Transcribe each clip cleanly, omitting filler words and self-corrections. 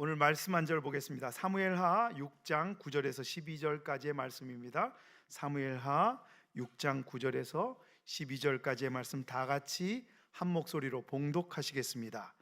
오늘 말씀 한 절 보겠습니다. 사무엘하 6장 9절에서 12절까지의 말씀입니다. 사무엘하 6장 9절에서 12절까지의 말씀 다 같이 한 목소리로 봉독하시겠습니다.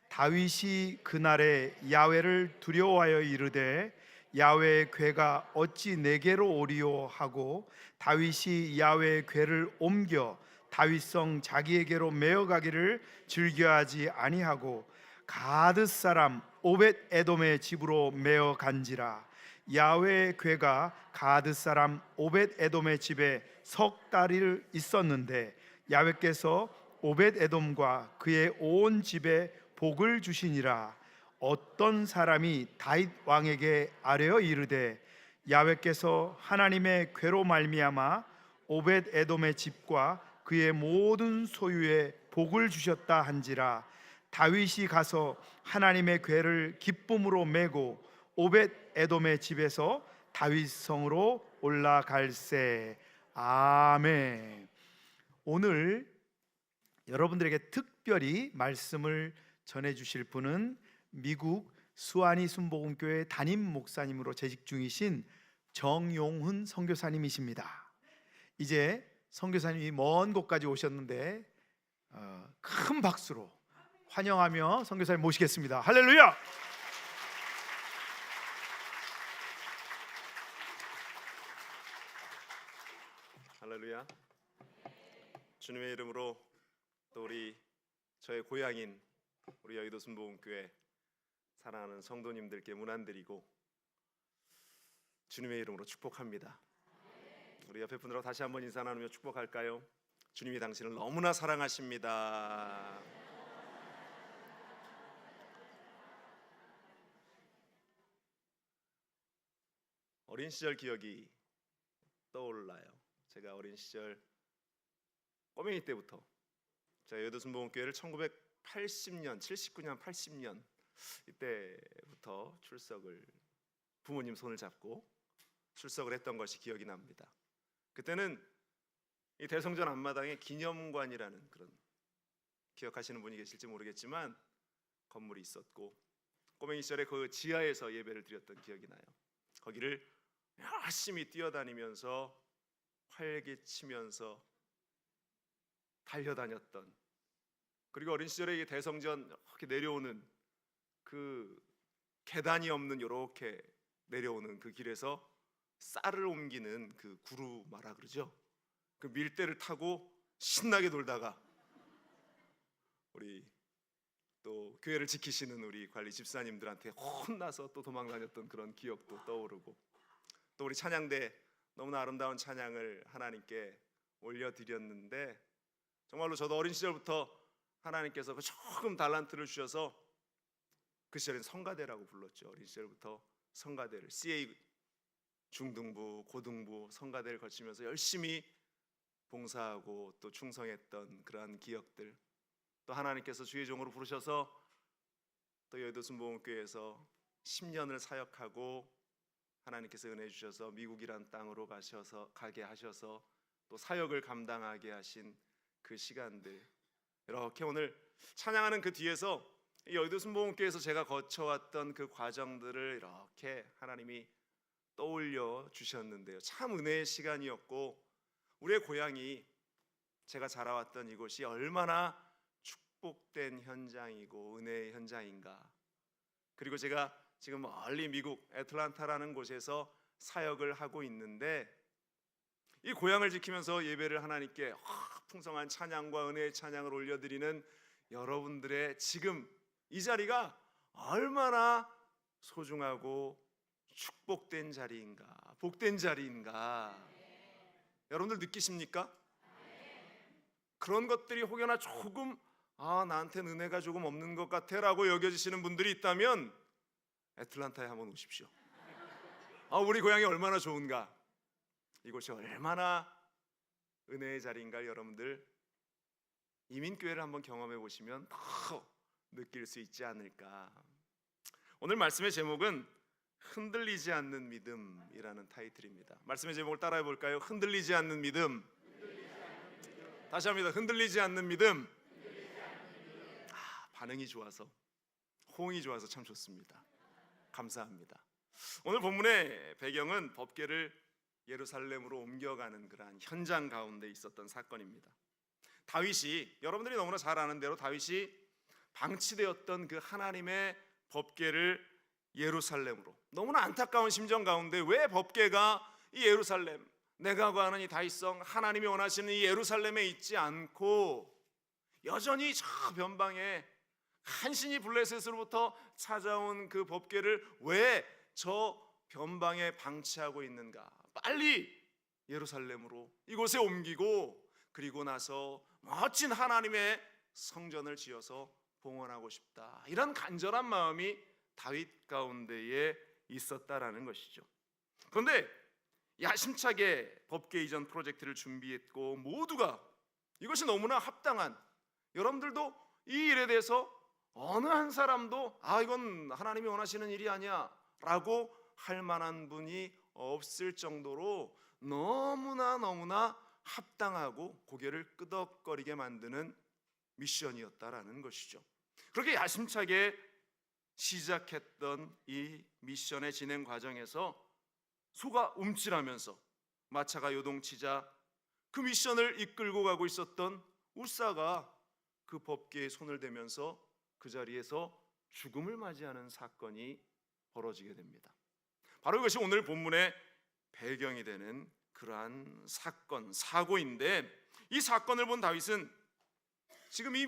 다윗이 그날에 야훼를 두려워하여 이르되 야훼의 궤가 어찌 내게로 오리요 하고 다윗이 야훼의 궤를 옮겨 다윗성 자기에게로 메어가기를 즐겨하지 아니하고 가드 사람 오벳 에돔의 집으로 메어 간지라. 야훼의 궤가 가드 사람 오벳 에돔의 집에 석 달을 있었는데 야훼께서 오벳 에돔과 그의 온 집에 복을 주시니라. 어떤 사람이 다윗 왕에게 아뢰어 이르되 야훼께서 하나님의 궤로 말미암아 오벳 에돔의 집과 그의 모든 소유에 복을 주셨다 한지라. 다윗이 가서 하나님의 궤를 기쁨으로 메고 오벳 에돔의 집에서 다윗 성으로 올라갈세. 아멘. 오늘 여러분들에게 특별히 말씀을 전해주실 분은 미국 수완이 순복음교회 담임 목사님으로 재직 중이신 정용훈 선교사님이십니다. 이제 선교사님이 먼 곳까지 오셨는데 큰 박수로 환영하며 선교사님 모시겠습니다. 할렐루야! 할렐루야. 주님의 이름으로 또 저의 고향인 우리 여의도 순복음교회 사랑하는 성도님들께 문안드리고 주님의 이름으로 축복합니다. 우리 옆에 분들하고 다시 한번 인사 나누며 축복할까요? 주님이 당신을 너무나 사랑하십니다. 어린 시절 기억이 떠올라요. 제가 어린 시절 꼬맹이 때부터 제가 여의도 순복음교회를 1980년, 79년, 80년 이때부터 부모님 손을 잡고 출석을 했던 것이 기억이 납니다. 그때는 이 대성전 앞마당에 기념관이라는 그런, 기억하시는 분이 계실지 모르겠지만 건물이 있었고 꼬맹이 시절에 그 지하에서 예배를 드렸던 기억이 나요. 거기를 열심히 뛰어다니면서 활개치면서 달려다녔던, 그리고 어린 시절에 이 대성전 이렇게 내려오는 그 계단이 없는 이렇게 내려오는 그 길에서 쌀을 옮기는 그 구루마라 그러죠. 그 밀대를 타고 신나게 돌다가 우리 또 교회를 지키시는 우리 관리 집사님들한테 혼나서 또 도망다녔던 그런 기억도 떠오르고, 또 우리 찬양대 너무나 아름다운 찬양을 하나님께 올려드렸는데 정말로 저도 어린 시절부터 하나님께서 그 조금 달란트를 주셔서 그 시절엔 성가대라고 불렀죠. 어린 시절부터 성가대를 CA 중등부, 고등부 성가대를 거치면서 열심히 봉사하고 또 충성했던 그러한 기억들, 또 하나님께서 주의 종으로 부르셔서 또 여의도 순복음교회에서 10년을 사역하고 하나님께서 은혜 주셔서 미국이란 땅으로 가게 하셔서 또 사역을 감당하게 하신 그 시간들, 이렇게 오늘 찬양하는 그 뒤에서 여의도 순복음교회에서 제가 거쳐왔던 그 과정들을 이렇게 하나님이 떠올려 주셨는데요. 참 은혜의 시간이었고, 우리의 고향이, 제가 자라왔던 이곳이 얼마나 축복된 현장이고 은혜의 현장인가. 그리고 제가 지금 멀리 미국 애틀란타라는 곳에서 사역을 하고 있는데 이 고향을 지키면서 예배를 하나님께 풍성한 찬양과 은혜의 찬양을 올려드리는 여러분들의 지금 이 자리가 얼마나 소중하고 축복된 자리인가, 복된 자리인가, 여러분들 느끼십니까? 그런 것들이 혹여나 조금 나한테는 은혜가 조금 없는 것 같아 라고 여겨지시는 분들이 있다면 애틀란타에 한번 오십시오. 우리 고향이 얼마나 좋은가, 이곳이 얼마나 은혜의 자리인가, 여러분들 이민교회를 한번 경험해 보시면 더 느낄 수 있지 않을까. 오늘 말씀의 제목은 흔들리지 않는 믿음이라는 타이틀입니다. 말씀의 제목을 따라해 볼까요? 흔들리지 않는 믿음. 다시 합니다. 흔들리지 않는 믿음. 반응이 좋아서, 호응이 좋아서 참 좋습니다. 감사합니다. 오늘 본문의 배경은 법궤를 예루살렘으로 옮겨가는 그러한 현장 가운데 있었던 사건입니다. 다윗이, 여러분들이 너무나 잘 아는 대로 다윗이 방치되었던 그 하나님의 법궤를 예루살렘으로, 너무나 안타까운 심정 가운데 왜 법궤가 이 예루살렘, 내가 구하는 이 다윗성, 하나님이 원하시는 이 예루살렘에 있지 않고 여전히 저 변방에 간신히 블레셋으로부터 찾아온 그 법궤를 왜 저 변방에 방치하고 있는가? 빨리 예루살렘으로, 이곳에 옮기고 그리고 나서 멋진 하나님의 성전을 지어서 봉헌하고 싶다, 이런 간절한 마음이 다윗 가운데에 있었다라는 것이죠. 그런데 야심차게 법궤 이전 프로젝트를 준비했고 모두가 이것이 너무나 합당한, 여러분들도 이 일에 대해서 어느 한 사람도 이건 하나님이 원하시는 일이 아니야 라고 할 만한 분이 없을 정도로 너무나 합당하고 고개를 끄덕거리게 만드는 미션이었다라는 것이죠. 그렇게 야심차게 시작했던 이 미션의 진행 과정에서 소가 움찔하면서 마차가 요동치자 그 미션을 이끌고 가고 있었던 우사가 그 법궤에 손을 대면서 그 자리에서 죽음을 맞이하는 사건이 벌어지게 됩니다. 바로 이것이 오늘 본문의 배경이 되는 그러한 사건, 사고인데, 이 사건을 본 다윗은 지금 이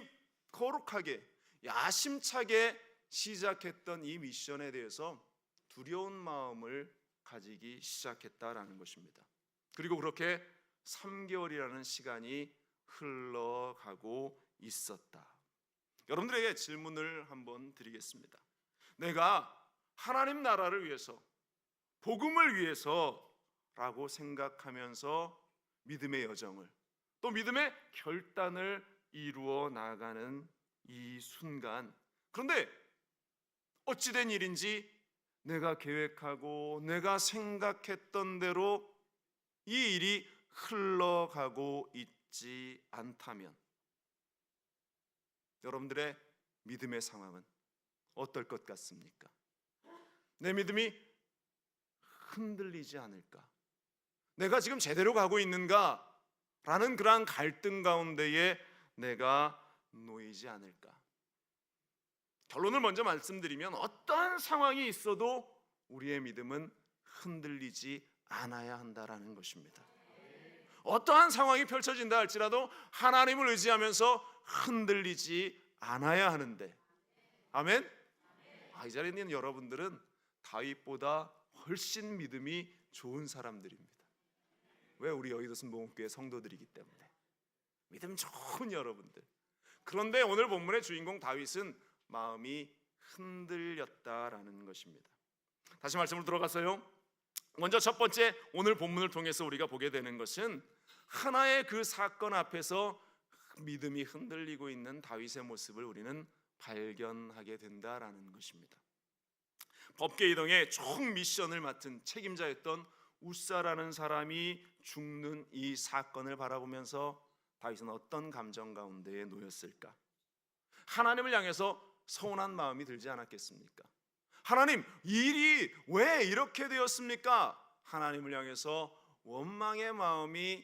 거룩하게 야심차게 시작했던 이 미션에 대해서 두려운 마음을 가지기 시작했다라는 것입니다. 그리고 그렇게 3개월이라는 시간이 흘러가고 있었다. 여러분들에게 질문을 한번 드리겠습니다. 내가 하나님 나라를 위해서, 복음을 위해서라고 생각하면서 믿음의 여정을, 또 믿음의 결단을 이루어 나가는 이 순간, 그런데 어찌된 일인지 내가 계획하고 내가 생각했던 대로 이 일이 흘러가고 있지 않다면 여러분들의 믿음의 상황은 어떨 것 같습니까? 내 믿음이 흔들리지 않을까? 내가 지금 제대로 가고 있는가? 라는 그러한 갈등 가운데에 내가 놓이지 않을까? 결론을 먼저 말씀드리면 어떠한 상황이 있어도 우리의 믿음은 흔들리지 않아야 한다라는 것입니다. 어떠한 상황이 펼쳐진다 할지라도 하나님을 의지하면서 흔들리지 않아야 하는데, 아멘? 이 자리에 있는 여러분들은 다윗보다 훨씬 믿음이 좋은 사람들입니다. 왜? 우리 여의도 순복음교회 성도들이기 때문에. 믿음 좋은 여러분들. 그런데 오늘 본문의 주인공 다윗은 마음이 흔들렸다라는 것입니다. 다시 말씀으로 들어가서요, 먼저 첫 번째 오늘 본문을 통해서 우리가 보게 되는 것은 하나의 그 사건 앞에서 믿음이 흔들리고 있는 다윗의 모습을 우리는 발견하게 된다라는 것입니다. 법궤 이동의 총 미션을 맡은 책임자였던 우사라는 사람이 죽는 이 사건을 바라보면서 다윗은 어떤 감정 가운데에 놓였을까? 하나님을 향해서 서운한 마음이 들지 않았겠습니까? 하나님, 일이 왜 이렇게 되었습니까? 하나님을 향해서 원망의 마음이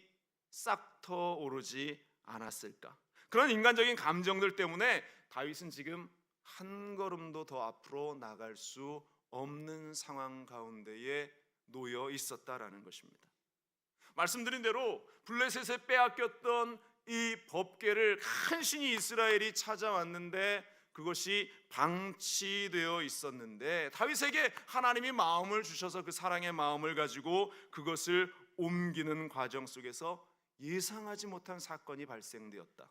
싹 터오르지 않았을까? 그런 인간적인 감정들 때문에 다윗은 지금 한 걸음도 더 앞으로 나갈 수 없는 상황 가운데에 놓여 있었다라는 것입니다. 말씀드린 대로 블레셋에 빼앗겼던 이 법궤를 간신히 이스라엘이 찾아왔는데 그것이 방치되어 있었는데, 다윗에게 하나님이 마음을 주셔서 그 사랑의 마음을 가지고 그것을 옮기는 과정 속에서 예상하지 못한 사건이 발생되었다.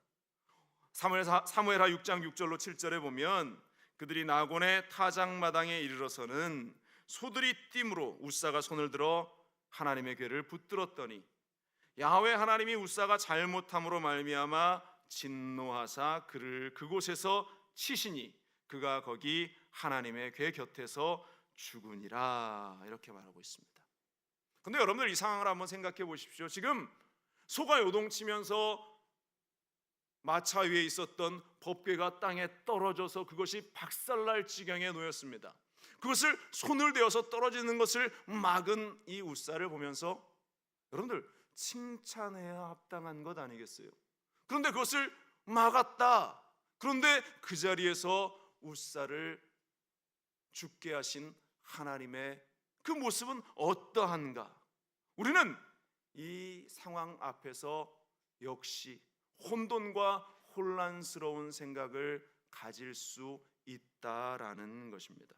사무엘하 6장 6절로 7절에 보면 그들이 나곤의 타작마당에 이르러서는 소들이 띠므로 우사가 손을 들어 하나님의 궤를 붙들었더니 야훼 하나님이 우사가 잘못함으로 말미암아 진노하사 그를 그곳에서 치시니 그가 거기 하나님의 궤 곁에서 죽으니라, 이렇게 말하고 있습니다. 그런데 여러분들 이 상황을 한번 생각해 보십시오. 지금 소가 요동치면서 마차 위에 있었던 법궤가 땅에 떨어져서 그것이 박살날 지경에 놓였습니다. 그것을 손을 대어서 떨어지는 것을 막은 이 웃사를 보면서 여러분들 칭찬해야 합당한 것 아니겠어요? 그런데 그것을 막았다. 그런데 그 자리에서 웃사를 죽게 하신 하나님의 그 모습은 어떠한가? 우리는 이 상황 앞에서 역시 혼돈과 혼란스러운 생각을 가질 수 있다라는 것입니다.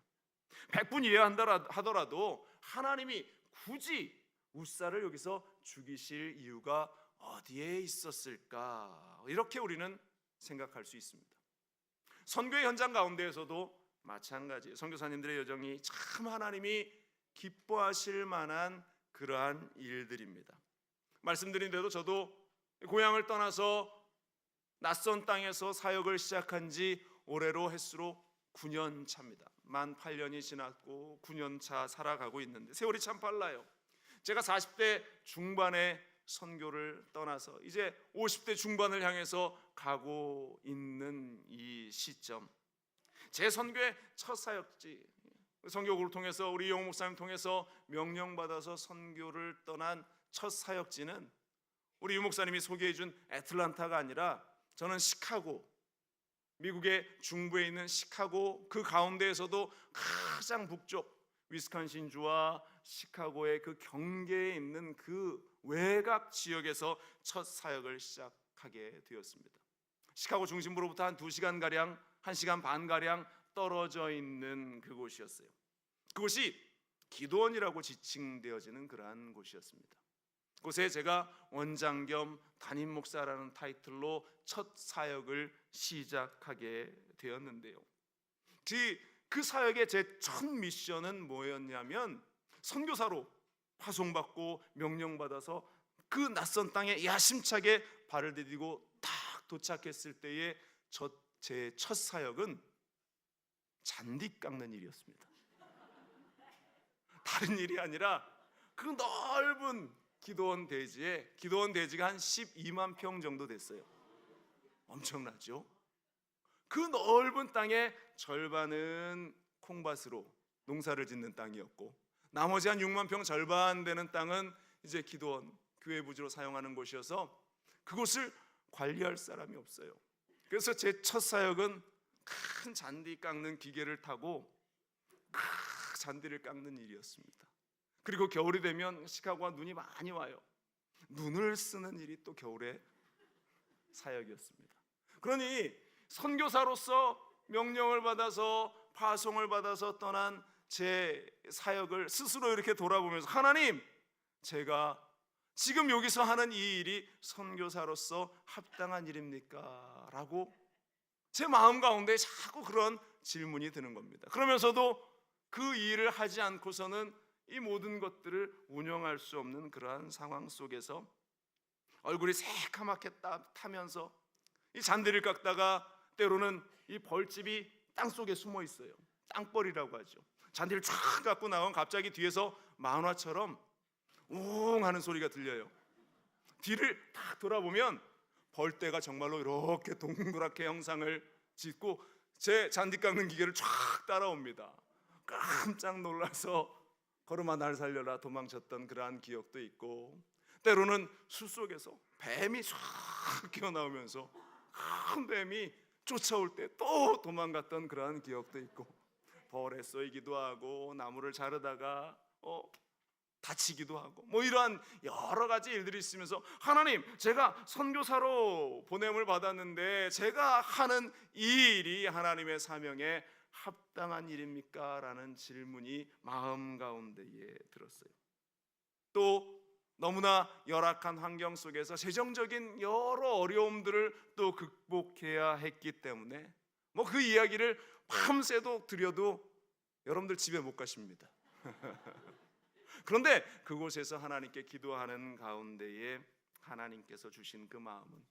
100분 이해한다 하더라도 하나님이 굳이 웃사를 여기서 죽이실 이유가 어디에 있었을까? 이렇게 우리는 생각할 수 있습니다. 선교의 현장 가운데에서도 마찬가지예요. 선교사님들의 여정이 참 하나님이 기뻐하실 만한 그러한 일들입니다. 말씀드린 대로 저도 고향을 떠나서 낯선 땅에서 사역을 시작한 지 올해로 횟수로 9년 차입니다. 만 8년이 지났고 9년 차 살아가고 있는데 세월이 참 빨라요. 제가 40대 중반에 선교를 떠나서 이제 50대 중반을 향해서 가고 있는 이 시점, 제 선교의 첫 사역지, 선교국을 통해서 우리 영호 목사님 통해서 명령받아서 선교를 떠난 첫 사역지는 우리 유 목사님이 소개해준 애틀란타가 아니라 저는 시카고, 미국의 중부에 있는 시카고, 그 가운데에서도 가장 북쪽 위스콘신주와 시카고의 그 경계에 있는 그 외곽 지역에서 첫 사역을 시작하게 되었습니다. 시카고 중심부로부터 한 2시간 가량, 1시간 반 가량 떨어져 있는 그곳이었어요. 그곳이 기도원이라고 지칭되어지는 그러한 곳이었습니다. 그곳에 제가 원장 겸 담임 목사라는 타이틀로 첫 사역을 시작하게 되었는데요. 그 사역의 제 첫 미션은 뭐였냐면 선교사로 파송받고 명령받아서 그 낯선 땅에 야심차게 발을 디디고 딱 도착했을 때의 제 첫 사역은 잔디 깎는 일이었습니다. 다른 일이 아니라 그 넓은 기도원 대지가 한 12만 평 정도 됐어요. 엄청나죠? 그 넓은 땅의 절반은 콩밭으로 농사를 짓는 땅이었고 나머지 한 6만 평 절반 되는 땅은 이제 기도원, 교회 부지로 사용하는 곳이어서 그곳을 관리할 사람이 없어요. 그래서 제 첫 사역은 큰 잔디 깎는 기계를 타고 잔디를 깎는 일이었습니다. 그리고 겨울이 되면 시카고가 눈이 많이 와요. 눈을 쓰는 일이 또 겨울의 사역이었습니다. 그러니 선교사로서 명령을 받아서 파송을 받아서 떠난 제 사역을 스스로 이렇게 돌아보면서 하나님, 제가 지금 여기서 하는 이 일이 선교사로서 합당한 일입니까? 라고 제 마음 가운데 자꾸 그런 질문이 드는 겁니다. 그러면서도 그 일을 하지 않고서는 이 모든 것들을 운영할 수 없는 그러한 상황 속에서 얼굴이 새카맣게 타면서 이 잔디를 깎다가 때로는 이 벌집이 땅 속에 숨어 있어요. 땅벌이라고 하죠. 잔디를 쫙 깎고 나오면 갑자기 뒤에서 만화처럼 웅 하는 소리가 들려요. 뒤를 딱 돌아보면 벌떼가 정말로 이렇게 동그랗게 형상을 짓고 제 잔디 깎는 기계를 쫙 따라옵니다. 깜짝 놀라서 걸음아 날 살려라 도망쳤던 그러한 기억도 있고, 때로는 숲속에서 뱀이 쫙 기어나오면서 큰 뱀이 쫓아올 때 또 도망갔던 그러한 기억도 있고, 벌에 쏘이기도 하고 나무를 자르다가 다치기도 하고 뭐 이러한 여러 가지 일들이 있으면서 하나님, 제가 선교사로 보냄을 받았는데 제가 하는 이 일이 하나님의 사명에 합당한 일입니까? 라는 질문이 마음 가운데에 들었어요. 또 너무나 열악한 환경 속에서 재정적인 여러 어려움들을 또 극복해야 했기 때문에 뭐 그 이야기를 밤새도 드려도 여러분들 집에 못 가십니다. 그런데 그곳에서 하나님께 기도하는 가운데에 하나님께서 주신 그 마음은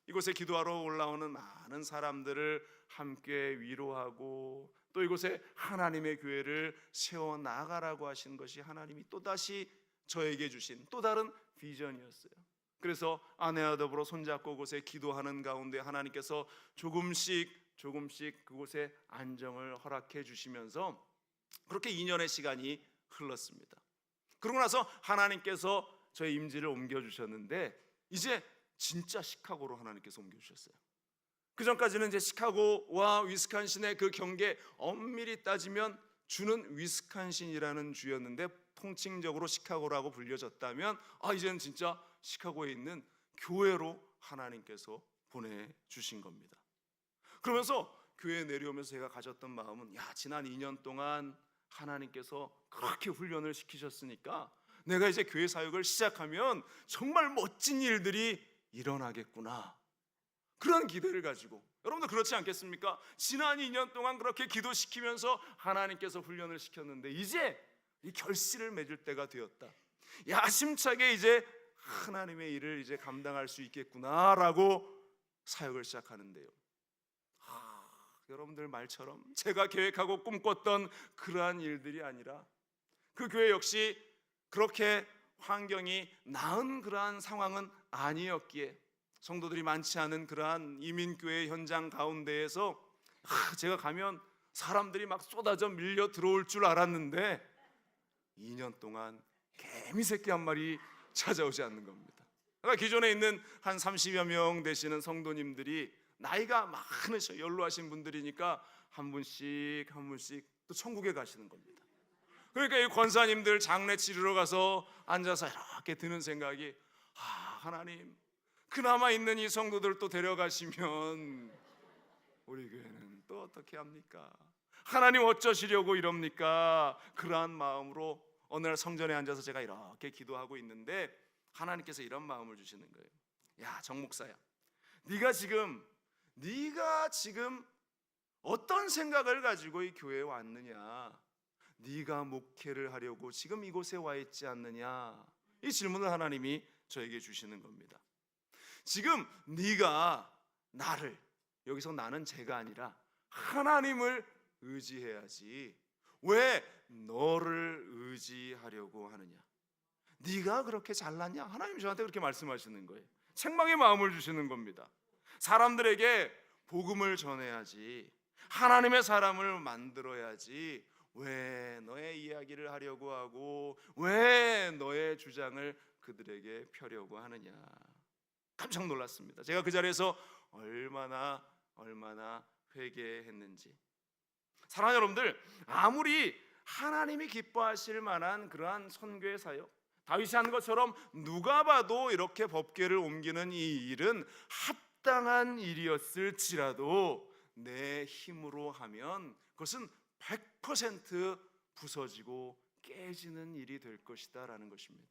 이곳에 기도하러 올라오는 많은 사람들을 함께 위로하고 또 이곳에 하나님의 교회를 세워나가라고 하신 것이 하나님이 또다시 저에게 주신 또 다른 비전이었어요. 그래서 아내와 더불어 손잡고 그곳에 기도하는 가운데 하나님께서 조금씩 그곳에 안정을 허락해 주시면서 그렇게 2년의 시간이 흘렀습니다. 그러고 나서 하나님께서 저의 임지를 옮겨주셨는데 이제 진짜 시카고로 하나님께서 옮겨주셨어요. 그 전까지는 이제 시카고와 위스콘신의 그 경계, 엄밀히 따지면 주는 위스콘신이라는 주였는데 통칭적으로 시카고라고 불려졌다면 이제는 진짜 시카고에 있는 교회로 하나님께서 보내주신 겁니다. 그러면서 교회에 내려오면서 제가 가졌던 마음은, 지난 2년 동안 하나님께서 그렇게 훈련을 시키셨으니까 내가 이제 교회 사역을 시작하면 정말 멋진 일들이 일어나겠구나, 그런 기대를 가지고. 여러분들 그렇지 않겠습니까? 지난 2년 동안 그렇게 기도시키면서 하나님께서 훈련을 시켰는데 이제 이 결실을 맺을 때가 되었다, 야심차게 이제 하나님의 일을 이제 감당할 수 있겠구나라고 사역을 시작하는데요, 여러분들 말처럼 제가 계획하고 꿈꿨던 그러한 일들이 아니라 그 교회 역시 그렇게 환경이 나은 그러한 상황은 아니었기에 성도들이 많지 않은 그러한 이민교회 현장 가운데에서 제가 가면 사람들이 막 쏟아져 밀려 들어올 줄 알았는데 2년 동안 개미 새끼 한 마리 찾아오지 않는 겁니다. 그러니까 기존에 있는 한 30여 명 되시는 성도님들이 나이가 많으셔, 연로하신 분들이니까 한 분씩 또 천국에 가시는 겁니다. 그러니까 이 권사님들 장례 치르러 가서 앉아서 이렇게 드는 생각이, 하나님, 그나마 있는 이 성도들 또 데려가시면 우리 교회는 또 어떻게 합니까? 하나님 어쩌시려고 이럽니까? 그러한 마음으로 어느 날 성전에 앉아서 제가 이렇게 기도하고 있는데 하나님께서 이런 마음을 주시는 거예요. 정 목사야, 네가 지금 어떤 생각을 가지고 이 교회에 왔느냐? 네가 목회를 하려고 지금 이곳에 와 있지 않느냐? 이 질문을 하나님이 저에게 주시는 겁니다. 지금 네가 나를, 여기서 나는 제가 아니라 하나님을 의지해야지 왜 너를 의지하려고 하느냐? 네가 그렇게 잘났냐? 하나님이 저한테 그렇게 말씀하시는 거예요. 책망의 마음을 주시는 겁니다. 사람들에게 복음을 전해야지, 하나님의 사람을 만들어야지 왜 너의 이야기를 하려고 하고 왜 너의 주장을 그들에게 펴려고 하느냐? 깜짝 놀랐습니다. 제가 그 자리에서 얼마나 회개했는지. 사랑하는 여러분들, 아무리 하나님이 기뻐하실 만한 그러한 선교의 사역, 다윗이 한 것처럼 누가 봐도 이렇게 법궤를 옮기는 이 일은 합당한 일이었을지라도 내 힘으로 하면 그것은 100% 부서지고 깨지는 일이 될 것이다 라는 것입니다.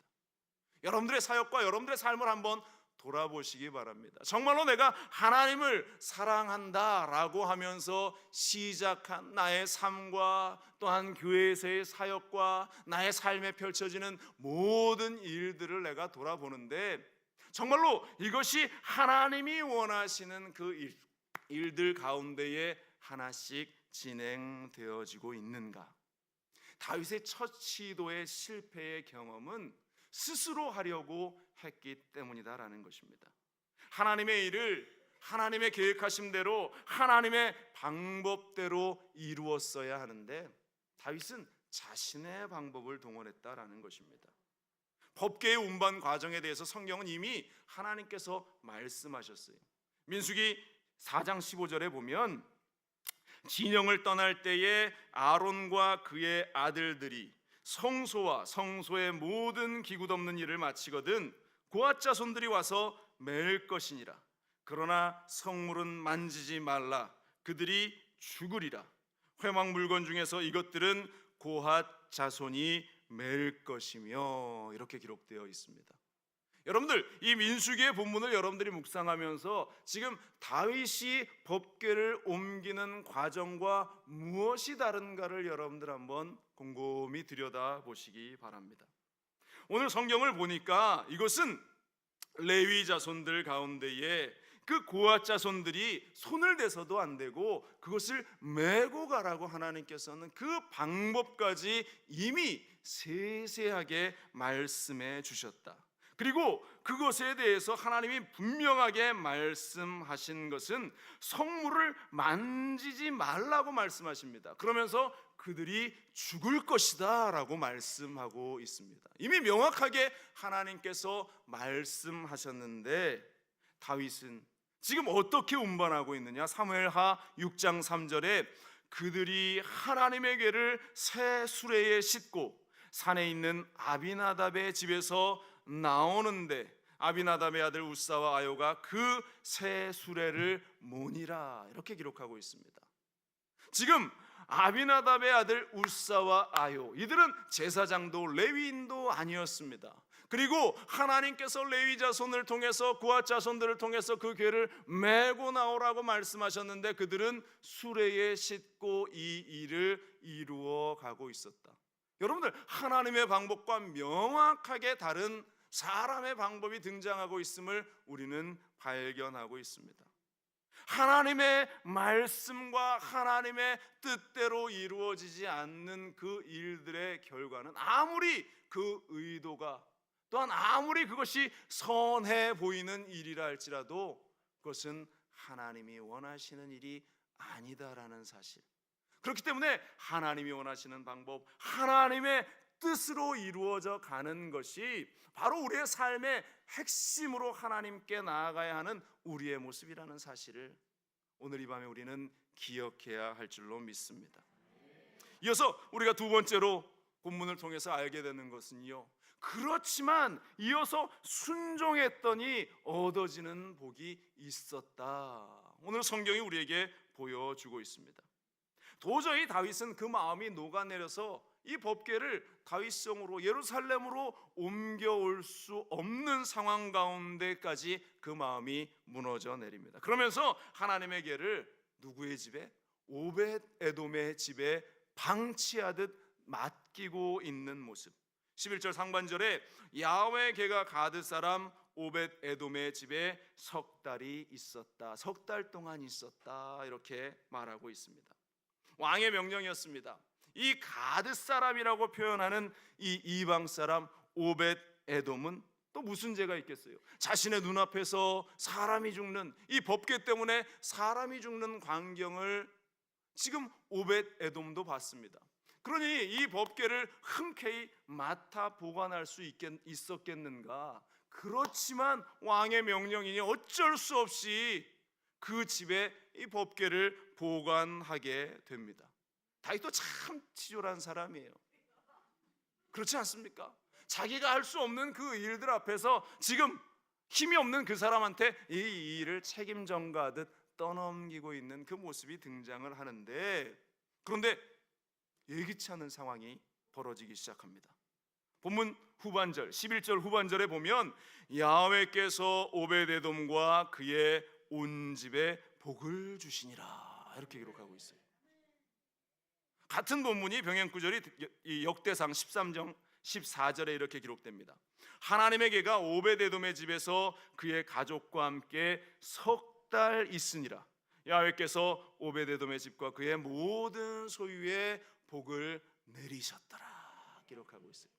여러분들의 사역과 여러분들의 삶을 한번 돌아보시기 바랍니다. 정말로 내가 하나님을 사랑한다라고 하면서 시작한 나의 삶과 또한 교회에서의 사역과 나의 삶에 펼쳐지는 모든 일들을 내가 돌아보는데 정말로 이것이 하나님이 원하시는 그 일들 가운데에 하나씩 진행되어지고 있는가? 다윗의 첫 시도의 실패의 경험은 스스로 하려고 했기 때문이다라는 것입니다. 하나님의 일을 하나님의 계획하신 대로 하나님의 방법대로 이루었어야 하는데 다윗은 자신의 방법을 동원했다라는 것입니다. 법궤의 운반 과정에 대해서 성경은 이미 하나님께서 말씀하셨어요. 민수기 4장 15절에 보면 진영을 떠날 때에 아론과 그의 아들들이 성소와 성소의 모든 기구 덮는 일을 마치거든 고앗 자손들이 와서 맬 것이니라. 그러나 성물은 만지지 말라. 그들이 죽으리라. 회막 물건 중에서 이것들은 고앗 자손이 맬 것이며, 이렇게 기록되어 있습니다. 여러분들, 이 민수기의 본문을 여러분들이 묵상하면서 지금 다윗이 법궤를 옮기는 과정과 무엇이 다른가를 여러분들 한번 곰곰이 들여다보시기 바랍니다. 오늘 성경을 보니까 이것은 레위 자손들 가운데에 그 고앗 자손들이 손을 대서도 안 되고 그것을 메고 가라고 하나님께서는 그 방법까지 이미 세세하게 말씀해 주셨다. 그리고 그것에 대해서 하나님이 분명하게 말씀하신 것은 성물을 만지지 말라고 말씀하십니다. 그러면서 그들이 죽을 것이다 라고 말씀하고 있습니다. 이미 명확하게 하나님께서 말씀하셨는데 다윗은 지금 어떻게 운반하고 있느냐? 사무엘하 6장 3절에 그들이 하나님의 궤를 새 수레에 싣고 산에 있는 아비나답의 집에서 나오는데 아비나답의 아들 우사와 아요가 그 새 수레를 모니라, 이렇게 기록하고 있습니다. 지금 아비나답의 아들 우사와 아요, 이들은 제사장도 레위인도 아니었습니다. 그리고 하나님께서 레위 자손을 통해서 구앗 자손들을 통해서 그 궤를 메고 나오라고 말씀하셨는데 그들은 수레에 싣고 이 일을 이루어 가고 있었다. 여러분들, 하나님의 방법과 명확하게 다른 사람의 방법이 등장하고 있음을 우리는 발견하고 있습니다. 하나님의 말씀과 하나님의 뜻대로 이루어지지 않는 그 일들의 결과는 아무리 그 의도가 또한 아무리 그것이 선해 보이는 일이라 할지라도 그것은 하나님이 원하시는 일이 아니다라는 사실. 그렇기 때문에 하나님이 원하시는 방법, 하나님의 뜻으로 이루어져 가는 것이 바로 우리의 삶의 핵심으로 하나님께 나아가야 하는 우리의 모습이라는 사실을 오늘 이 밤에 우리는 기억해야 할 줄로 믿습니다. 이어서 우리가 두 번째로 본문을 통해서 알게 되는 것은요, 그렇지만 이어서 순종했더니 얻어지는 복이 있었다. 오늘 성경이 우리에게 보여주고 있습니다. 도저히 다윗은 그 마음이 녹아내려서 이 법궤를 다윗성으로 예루살렘으로 옮겨올 수 없는 상황 가운데까지 그 마음이 무너져 내립니다. 그러면서 하나님의 궤를 누구의 집에? 오벳에돔의 집에 방치하듯 맡기고 있는 모습. 11절 상반절에 야훼 궤가 가드 사람 오벳에돔의 집에 석 달이 있었다. 석 달 동안 있었다. 이렇게 말하고 있습니다. 왕의 명령이었습니다. 이 가드 사람이라고 표현하는 이 이방 사람 오벳에돔은 또 무슨 죄가 있겠어요? 자신의 눈앞에서 사람이 죽는, 이 법궤 때문에 사람이 죽는 광경을 지금 오벳에돔도 봤습니다. 그러니 이 법궤를 흔쾌히 맡아 보관할 수 있었겠는가? 그렇지만 왕의 명령이니 어쩔 수 없이 그 집에 이 법궤를 보관하게 됩니다. 다윗도 참 치졸한 사람이에요. 그렇지 않습니까? 자기가 할 수 없는 그 일들 앞에서 지금 힘이 없는 그 사람한테 이 일을 책임 전가하듯 떠넘기고 있는 그 모습이 등장을 하는데, 그런데 예기치 않은 상황이 벌어지기 시작합니다. 본문 후반절 11절 후반절에 보면 야훼께서 오벳에돔과 그의 온 집에 복을 주시니라, 이렇게 기록하고 있어요. 같은 본문이 병행 구절이 역대상 13장 14절에 이렇게 기록됩니다. 하나님의 궤가 오벳에돔의 집에서 그의 가족과 함께 석 달 있으니라. 야훼께서 오벳에돔의 집과 그의 모든 소유에 복을 내리셨더라, 기록하고 있어요.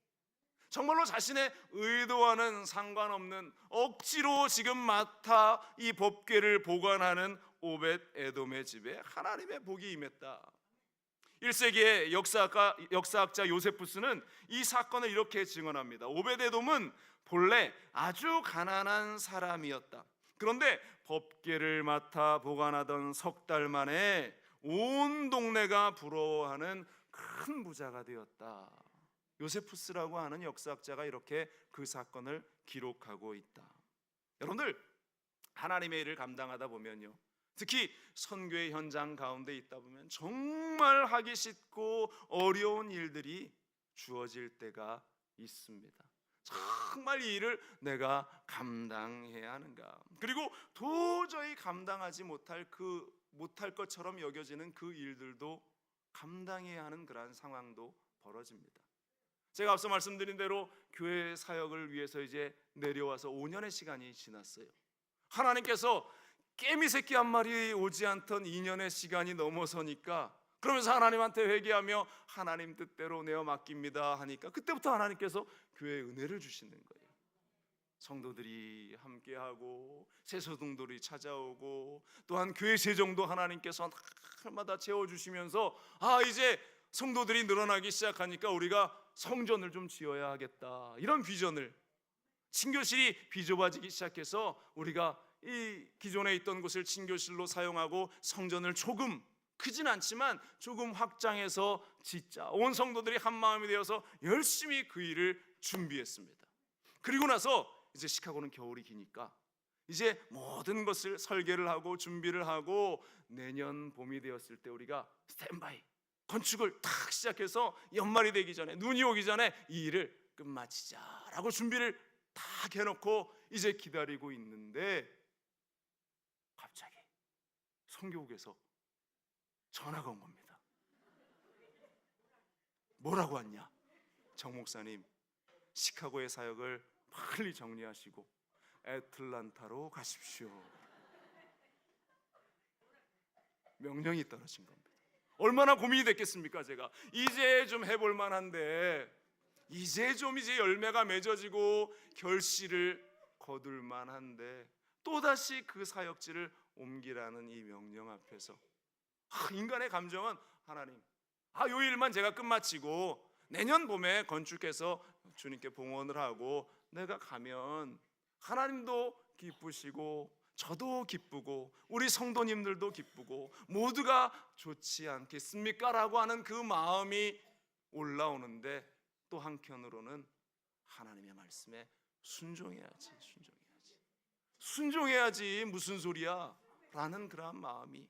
정말로 자신의 의도와는 상관없는 억지로 지금 맡아 이 법궤를 보관하는 오벳에돔의 집에 하나님의 복이 임했다. 1세기의 역사학자 요세푸스는 이 사건을 이렇게 증언합니다. 오벳에돔은 본래 아주 가난한 사람이었다. 그런데 법궤를 맡아 보관하던 석 달 만에 온 동네가 부러워하는 큰 부자가 되었다. 요세푸스라고 하는 역사학자가 이렇게 그 사건을 기록하고 있다. 여러분들, 하나님의 일을 감당하다 보면요, 특히 선교의 현장 가운데 있다 보면 정말 하기 싫고 어려운 일들이 주어질 때가 있습니다. 정말 이 일을 내가 감당해야 하는가? 그리고 도저히 감당하지 못할 것처럼 여겨지는 그 일들도 감당해야 하는 그러한 상황도 벌어집니다. 제가 앞서 말씀드린 대로 교회 사역을 위해서 이제 내려와서 5년의 시간이 지났어요. 하나님께서 깨미 새끼 한 마리 오지 않던 2년의 시간이 넘어서니까, 그러면서 하나님한테 회개하며 하나님 뜻대로 내어 맡깁니다 하니까 그때부터 하나님께서 교회에 은혜를 주시는 거예요. 성도들이 함께하고 새소동들이 찾아오고 또한 교회 재정도 하나님께서 날마다 채워주시면서 이제 성도들이 늘어나기 시작하니까 우리가 성전을 좀 지어야 하겠다, 이런 비전을, 친교실이 비좁아지기 시작해서 우리가 이 기존에 있던 곳을 친교실로 사용하고 성전을 조금, 크진 않지만 조금 확장해서 짓자. 온 성도들이 한 마음이 되어서 열심히 그 일을 준비했습니다. 그리고 나서 이제 시카고는 겨울이 기니까 이제 모든 것을 설계를 하고 준비를 하고 내년 봄이 되었을 때 우리가 스탠바이, 건축을 탁 시작해서 연말이 되기 전에, 눈이 오기 전에 이 일을 끝마치자라고 준비를 다 해놓고 이제 기다리고 있는데 갑자기 선교국에서 전화가 온 겁니다. 뭐라고 왔냐? 정 목사님, 시카고의 사역을 빨리 정리하시고 애틀란타로 가십시오. 명령이 떨어진 겁니다. 얼마나 고민이 됐겠습니까? 제가 이제 좀 해볼 만한데, 이제 열매가 맺어지고 결실을 거둘 만한데 또다시 그 사역지를 옮기라는 이 명령 앞에서 인간의 감정은, 하나님, 요 일만 제가 끝마치고 내년 봄에 건축해서 주님께 봉헌을 하고 내가 가면 하나님도 기쁘시고 저도 기쁘고 우리 성도님들도 기쁘고 모두가 좋지 않겠습니까? 라고 하는 그 마음이 올라오는데, 또 한편으로는 하나님의 말씀에 순종해야지 무슨 소리야? 라는 그러한 마음이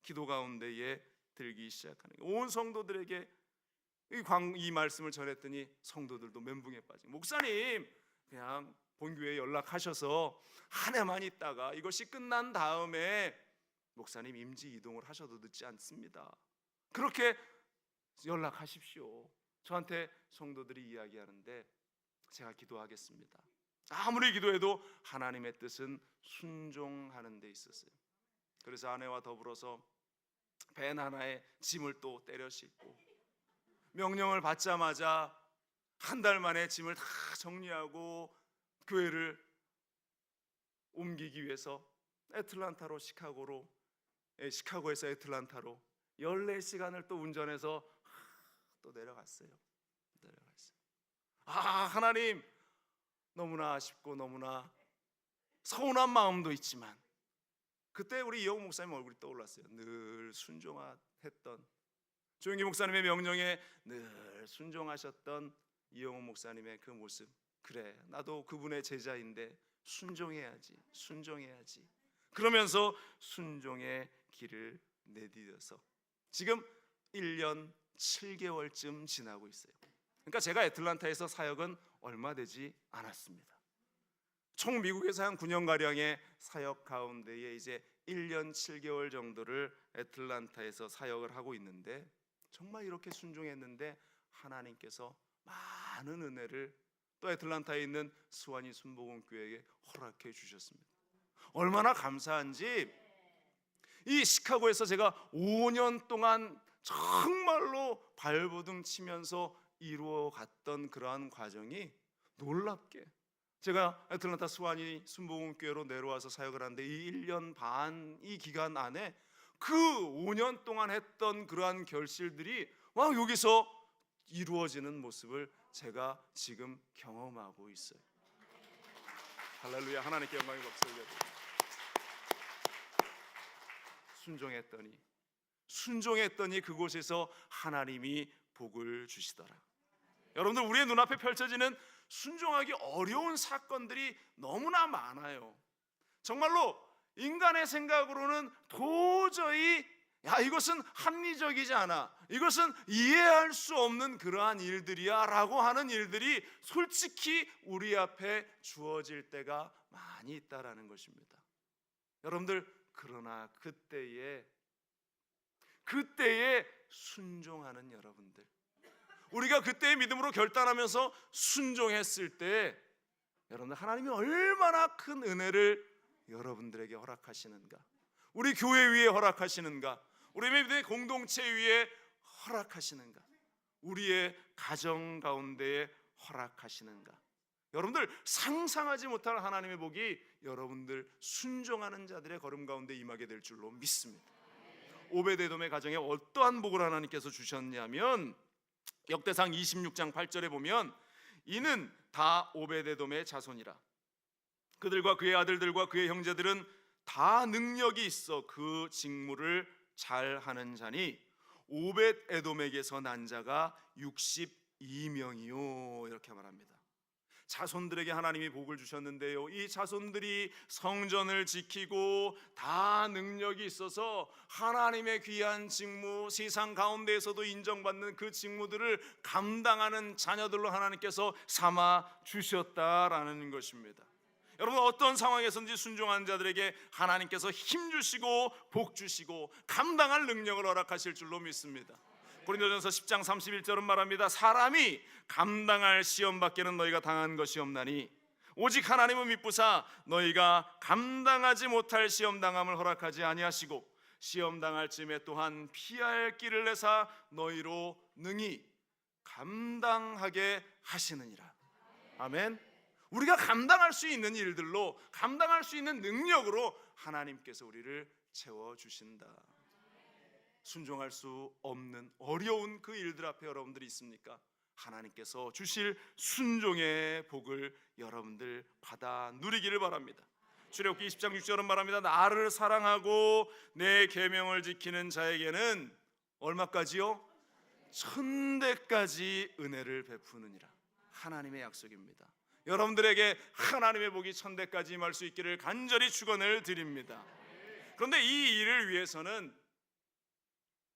기도 가운데에 들기 시작하는 거예요. 온 성도들에게 이 말씀을 전했더니 성도들도 멘붕에 빠진, 목사님 그냥 본교회에 연락하셔서 한 해만 있다가 이것이 끝난 다음에 목사님 임지 이동을 하셔도 늦지 않습니다. 그렇게 연락하십시오. 저한테 성도들이 이야기하는데 제가 기도하겠습니다. 아무리 기도해도 하나님의 뜻은 순종하는 데 있었어요. 그래서 아내와 더불어서 밴 하나에 짐을 또 때려 싣고 명령을 받자마자 한 달 만에 짐을 다 정리하고 교회를 옮기기 위해서 애틀란타로 시카고에서 애틀란타로 14시간을 또 운전해서 또 내려갔어요. 하나님, 너무나 아쉽고 너무나 서운한 마음도 있지만 그때 우리 이영호 목사님 얼굴이 떠올랐어요. 늘 순종했던, 조영기 목사님의 명령에 늘 순종하셨던 이영호 목사님의 그 모습, 그래 나도 그분의 제자인데 순종해야지 그러면서 순종의 길을 내디뎌서 지금 1년 7개월쯤 지나고 있어요. 그러니까 제가 애틀란타에서 사역은 얼마 되지 않았습니다. 총 미국에서 한 9년가량의 사역 가운데에 이제 1년 7개월 정도를 애틀란타에서 사역을 하고 있는데, 정말 이렇게 순종했는데 하나님께서 많은 은혜를 또 애틀란타에 있는 스와니 순복음교회에 허락해 주셨습니다. 얼마나 감사한지, 이 시카고에서 제가 5년 동안 정말로 발버둥 치면서 이루어갔던 그러한 과정이 놀랍게, 제가 애틀란타 스와니 순복음교회로 내려와서 사역을 하는데 이 1년 반 이 기간 안에 그 5년 동안 했던 그러한 결실들이 막 여기서 이루어지는 모습을 제가 지금 경험하고 있어요. 할렐루야, 하나님께 영광의 박수 올려드립니다. 순종했더니 그곳에서 하나님이 복을 주시더라. 여러분들, 우리의 눈앞에 펼쳐지는 순종하기 어려운 사건들이 너무나 많아요. 정말로 인간의 생각으로는 도저히 이것은 합리적이지 않아, 이것은 이해할 수 없는 그러한 일들이야 라고 하는 일들이 솔직히 우리 앞에 주어질 때가 많이 있다라는 것입니다. 여러분들, 그러나 그때에 순종하는 여러분들, 우리가 그때의 믿음으로 결단하면서 순종했을 때 여러분들, 하나님이 얼마나 큰 은혜를 여러분들에게 허락하시는가, 우리 교회 위에 허락하시는가, 우리 믿음의 공동체 위에 허락하시는가, 우리의 가정 가운데에 허락하시는가. 여러분들, 상상하지 못할 하나님의 복이 여러분들 순종하는 자들의 걸음 가운데 임하게 될 줄로 믿습니다. 오베데돔의 가정에 어떠한 복을 하나님께서 주셨냐면 역대상 26장 8절에 보면 이는 다 오베데돔의 자손이라. 그들과 그의 아들들과 그의 형제들은 다 능력이 있어 그 직무를 잘하는 자니 오벳에돔에게서 난 자가 62명이요 이렇게 말합니다. 자손들에게 하나님이 복을 주셨는데요, 이 자손들이 성전을 지키고 다 능력이 있어서 하나님의 귀한 직무, 세상 가운데에서도 인정받는 그 직무들을 감당하는 자녀들로 하나님께서 삼아 주셨다라는 것입니다. 여러분, 어떤 상황에서든지 순종한 자들에게 하나님께서 힘 주시고 복 주시고 감당할 능력을 허락하실 줄로 믿습니다. 고린도전서 10장 31절은 말합니다. 사람이 감당할 시험 밖에는 너희가 당한 것이 없나니 오직 하나님은 미쁘사 너희가 감당하지 못할 시험 당함을 허락하지 아니하시고 시험 당할 즈음에 또한 피할 길을 내사 너희로 능히 감당하게 하시느니라. 아멘. 우리가 감당할 수 있는 일들로, 감당할 수 있는 능력으로 하나님께서 우리를 채워주신다. 순종할 수 없는 어려운 그 일들 앞에 여러분들이 있습니까? 하나님께서 주실 순종의 복을 여러분들 받아 누리기를 바랍니다. 출애굽기 20장 6절은 말합니다. 나를 사랑하고 내 계명을 지키는 자에게는 얼마까지요? 천대까지 은혜를 베푸느니라. 하나님의 약속입니다. 여러분들에게 하나님의 복이 천대까지 임할 수 있기를 간절히 축원을 드립니다. 그런데 이 일을 위해서는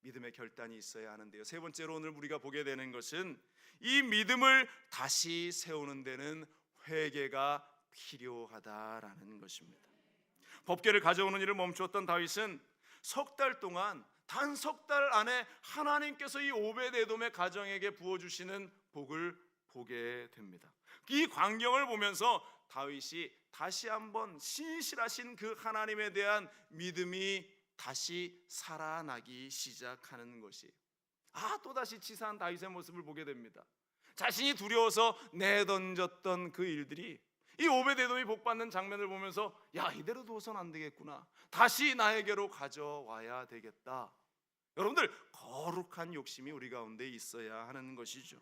믿음의 결단이 있어야 하는데요, 세 번째로 오늘 우리가 보게 되는 것은 이 믿음을 다시 세우는 데는 회개가 필요하다라는 것입니다. 법궤를 가져오는 일을 멈추었던 다윗은 석 달 동안, 단 석 달 안에 하나님께서 이 오벳에돔의 가정에게 부어주시는 복을 보게 됩니다. 이 광경을 보면서 다윗이 다시 한번 신실하신 그 하나님에 대한 믿음이 다시 살아나기 시작하는 것이, 또다시 치사한 다윗의 모습을 보게 됩니다. 자신이 두려워서 내던졌던 그 일들이 이 오벳에돔이 복받는 장면을 보면서 이대로 두어서는 안 되겠구나, 다시 나에게로 가져와야 되겠다. 여러분들, 거룩한 욕심이 우리 가운데 있어야 하는 것이죠.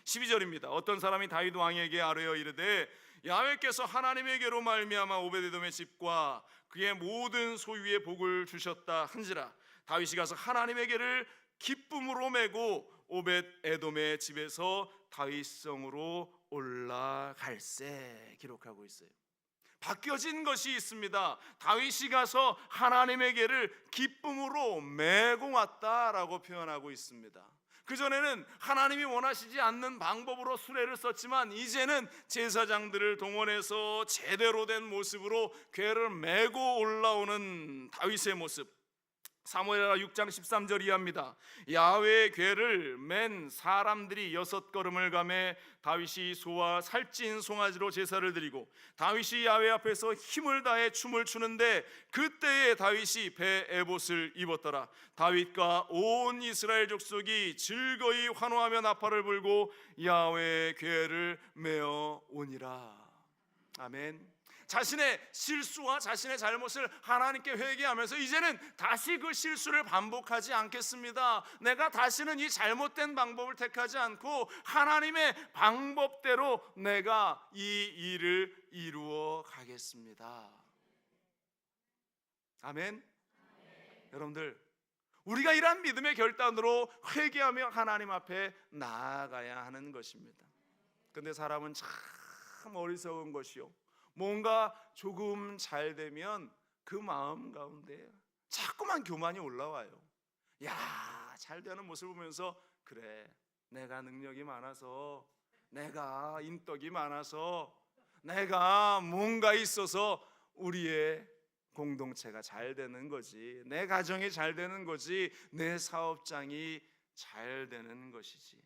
12절입니다. 어떤 사람이 다윗 왕에게 아뢰어 이르되 야훼께서 하나님에게로 말미암아 오벳에돔의 집과 그의 모든 소유의 복을 주셨다 한지라. 다윗이 가서 하나님에게를 기쁨으로 메고 오벳에돔의 집에서 다윗성으로 올라갈세 기록하고 있어요. 바뀌어진 것이 있습니다. 다윗이 가서 하나님에게를 기쁨으로 메고 왔다라고 표현하고 있습니다. 그전에는 하나님이 원하시지 않는 방법으로 수레를 썼지만 이제는 제사장들을 동원해서 제대로 된 모습으로 궤를 메고 올라오는 다윗의 모습. 사무엘하 6장 13절 이하입니다. 야훼의 궤를 맨 사람들이 6걸음을 가매 다윗이 소와 살찐 송아지로 제사를 드리고 다윗이 야훼 앞에서 힘을 다해 춤을 추는데 그때에 다윗이 배 에봇을 입었더라. 다윗과 온 이스라엘 족속이 즐거이 환호하며 나팔을 불고 야훼의 궤를 메어 오니라. 아멘. 자신의 실수와 자신의 잘못을 하나님께 회개하면서 이제는 다시 그 실수를 반복하지 않겠습니다. 내가 다시는 이 잘못된 방법을 택하지 않고 하나님의 방법대로 내가 이 일을 이루어 가겠습니다. 아멘. 여러분들, 우리가 이러한 믿음의 결단으로 회개하며 하나님 앞에 나아가야 하는 것입니다. 그런데 사람은 참 어리석은 것이요, 뭔가 조금 잘 되면 그 마음 가운데 자꾸만 교만이 올라와요. 잘 되는 모습을 보면서 그래, 내가 능력이 많아서, 내가 인덕이 많아서, 내가 뭔가 있어서 우리의 공동체가 잘 되는 거지, 내 가정이 잘 되는 거지, 내 사업장이 잘 되는 것이지.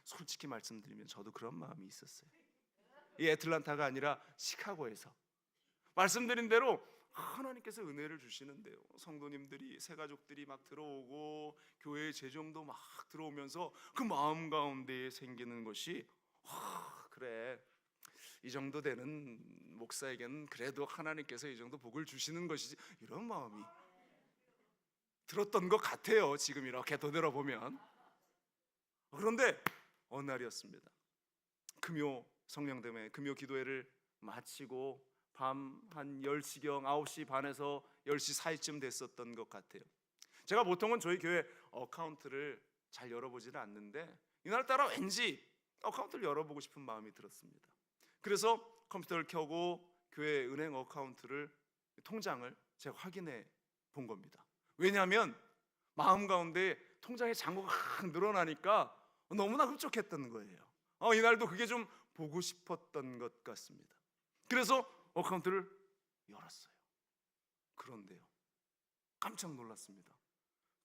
솔직히 말씀드리면 저도 그런 마음이 있었어요. 이 애틀란타가 아니라 시카고에서 말씀드린 대로 하나님께서 은혜를 주시는데요, 성도님들이, 새가족들이 막 들어오고 교회 재정도 막 들어오면서 그 마음 가운데에 생기는 것이 그래, 이 정도 되는 목사에게는 그래도 하나님께서 이 정도 복을 주시는 것이지, 이런 마음이. 들었던 것 같아요. 지금 이렇게 되돌아보면. 그런데 어느 날이었습니다. 금요 성령대회 금요 기도회를 마치고 밤 한 10시경 9시 반에서 10시 사이쯤 됐었던 것 같아요. 제가 보통은 저희 교회 어카운트를 잘 열어보지는 않는데 이날따라 왠지 어카운트를 열어보고 싶은 마음이 들었습니다. 그래서 컴퓨터를 켜고 교회 은행 어카운트를 통장을 제가 확인해 본 겁니다. 왜냐하면 마음 가운데 통장의 잔고가 확 늘어나니까 너무나 흡족했던 거예요. 이날도 그게 좀 보고 싶었던 것 같습니다. 그래서 어카운트를 열었어요. 그런데요, 깜짝 놀랐습니다.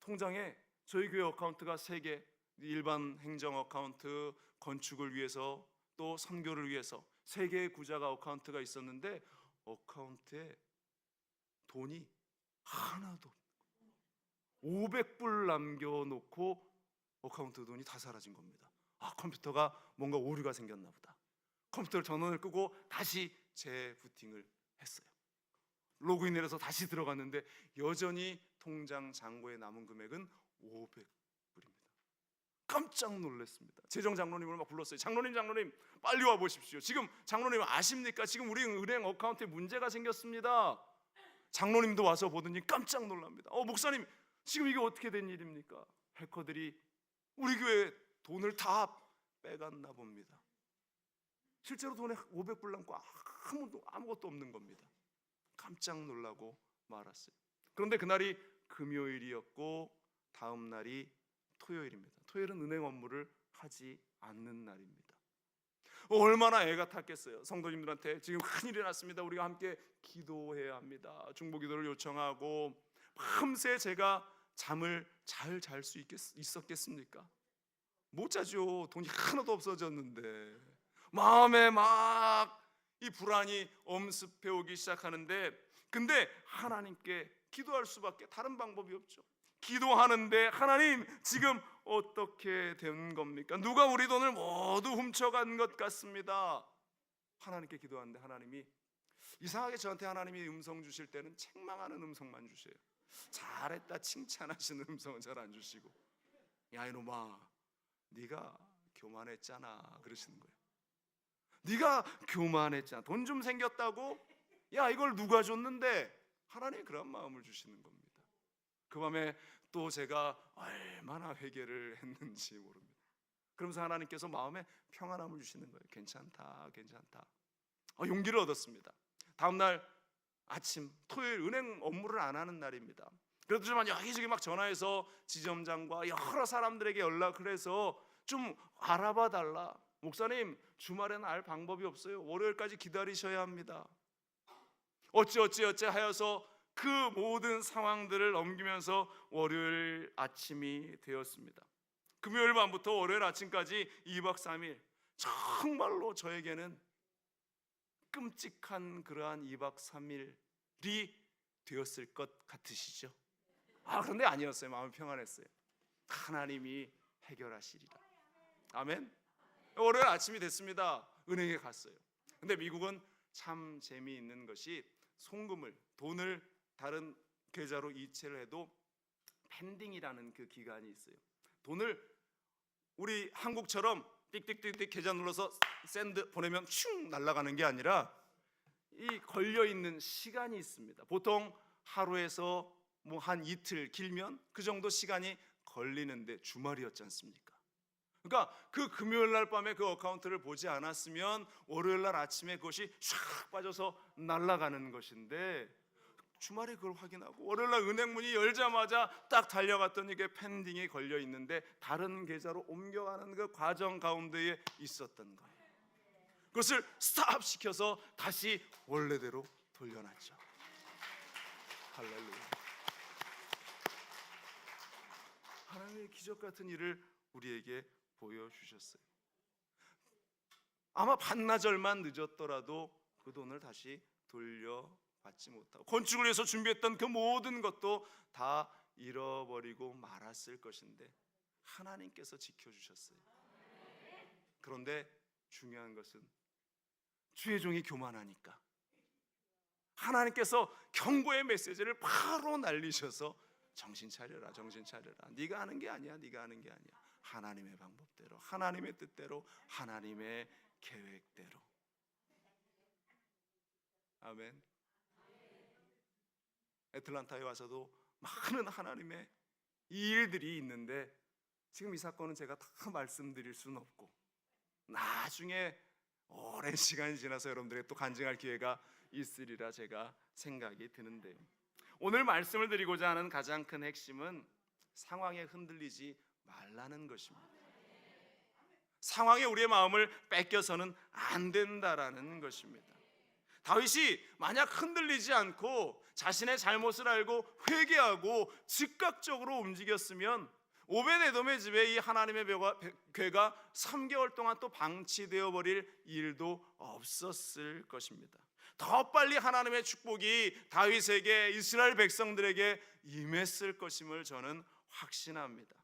통장에 저희 교회 어카운트가 3개, 일반 행정 어카운트, 건축을 위해서 또 선교를 위해서 3개의 구자가 어카운트가 있었는데 어카운트에 돈이 하나도 500불 남겨놓고 어카운트 돈이 다 사라진 겁니다. 컴퓨터가 뭔가 오류가 생겼나 보다. 컴퓨터 전원을 끄고 다시 재부팅을 했어요. 로그인을 해서 다시 들어갔는데 여전히 통장 잔고에 남은 금액은 500불입니다. 깜짝 놀랐습니다. 재정 장로님을 막 불렀어요. 장로님 빨리 와 보십시오. 지금 장로님 아십니까? 지금 우리 은행 어카운트에 문제가 생겼습니다. 장로님도 와서 보더니 깜짝 놀랍니다. 목사님 지금 이게 어떻게 된 일입니까? 해커들이 우리 교회 돈을 다 빼갔나 봅니다. 실제로 돈에 500불 남고 아무것도 없는 겁니다. 깜짝 놀라고 말았어요. 그런데 그날이 금요일이었고 다음 날이 토요일입니다. 토요일은 은행 업무를 하지 않는 날입니다. 얼마나 애가 탔겠어요. 성도님들한테 지금 큰일이 났습니다. 우리가 함께 기도해야 합니다. 중보기도를 요청하고 밤새 제가 잠을 잘 잘 수 있었겠습니까? 못 자죠. 돈이 하나도 없어졌는데 마음에 막 이 불안이 엄습해 오기 시작하는데 근데 하나님께 기도할 수밖에 다른 방법이 없죠. 기도하는데 하나님 지금 어떻게 된 겁니까? 누가 우리 돈을 모두 훔쳐간 것 같습니다. 하나님께 기도하는데 하나님이 이상하게 저한테 하나님이 음성 주실 때는 책망하는 음성만 주세요. 잘했다 칭찬하시는 음성은 잘 안 주시고 야 이놈아 네가 교만했잖아 그러시는 거예요. 네가 교만했잖아. 돈 좀 생겼다고? 야 이걸 누가 줬는데? 하나님이 그런 마음을 주시는 겁니다. 그 밤에 또 제가 얼마나 회개를 했는지 모릅니다. 그러면서 하나님께서 마음에 평안함을 주시는 거예요. 괜찮다. 용기를 얻었습니다. 다음 날 아침 토요일 은행 업무를 안 하는 날입니다. 그렇지만 여기저기 막 전화해서 지점장과 여러 사람들에게 연락을 해서 좀 알아봐 달라. 목사님 주말에는 알 방법이 없어요. 월요일까지 기다리셔야 합니다. 어찌 하여서 그 모든 상황들을 넘기면서 월요일 아침이 되었습니다. 금요일 밤부터 월요일 아침까지 2박 3일 정말로 저에게는 끔찍한 그러한 2박 3일이 되었을 것 같으시죠? 그런데 아니었어요. 마음이 평안했어요. 하나님이 해결하시리라. 아멘. 월요일 아침이 됐습니다. 은행에 갔어요. 근데 미국은 참 재미있는 것이 돈을 다른 계좌로 이체를 해도 펜딩이라는 그 기간이 있어요. 돈을 우리 한국처럼 띡띡띡띡 계좌 눌러서 샌드 보내면 슝 날아가는 게 아니라 이 걸려 있는 시간이 있습니다. 보통 하루에서 한 이틀 길면 그 정도 시간이 걸리는데 주말이었지 않습니까? 그러니까 그 금요일 날 밤에 그 어카운트를 보지 않았으면 월요일 날 아침에 그것이 샥 빠져서 날아가는 것인데 주말에 그걸 확인하고 월요일 날 은행 문이 열자마자 딱 달려갔더니 이게 펜딩이 걸려 있는데 다른 계좌로 옮겨가는 그 과정 가운데에 있었던 거예요. 그것을 스탑 시켜서 다시 원래대로 돌려놨죠. 할렐루야. 하나님의 기적 같은 일을 우리에게 보여주셨어요. 아마 반나절만 늦었더라도 그 돈을 다시 돌려받지 못하고 건축을 위해서 준비했던 그 모든 것도 다 잃어버리고 말았을 것인데 하나님께서 지켜주셨어요. 그런데 중요한 것은 주의 종이 교만하니까 하나님께서 경고의 메시지를 바로 날리셔서 정신 차려라, 정신 차려라. 네가 하는 게 아니야, 네가 하는 게 아니야. 하나님의 방법대로, 하나님의 뜻대로, 하나님의 계획대로. 아멘. 애틀란타에 와서도 많은 하나님의 일들이 있는데 지금 이 사건은 제가 다 말씀드릴 수는 없고 나중에 오랜 시간이 지나서 여러분들에게 또 간증할 기회가 있으리라 제가 생각이 드는데요. 오늘 말씀을 드리고자 하는 가장 큰 핵심은 상황에 흔들리지 말라는 것입니다. 상황에 우리의 마음을 뺏겨서는 안 된다라는 것입니다. 다윗이 만약 흔들리지 않고 자신의 잘못을 알고 회개하고 즉각적으로 움직였으면 오벳에돔의 집에 이 하나님의 궤가 3개월 동안 또 방치되어 버릴 일도 없었을 것입니다. 더 빨리 하나님의 축복이 다윗에게, 이스라엘 백성들에게 임했을 것임을 저는 확신합니다.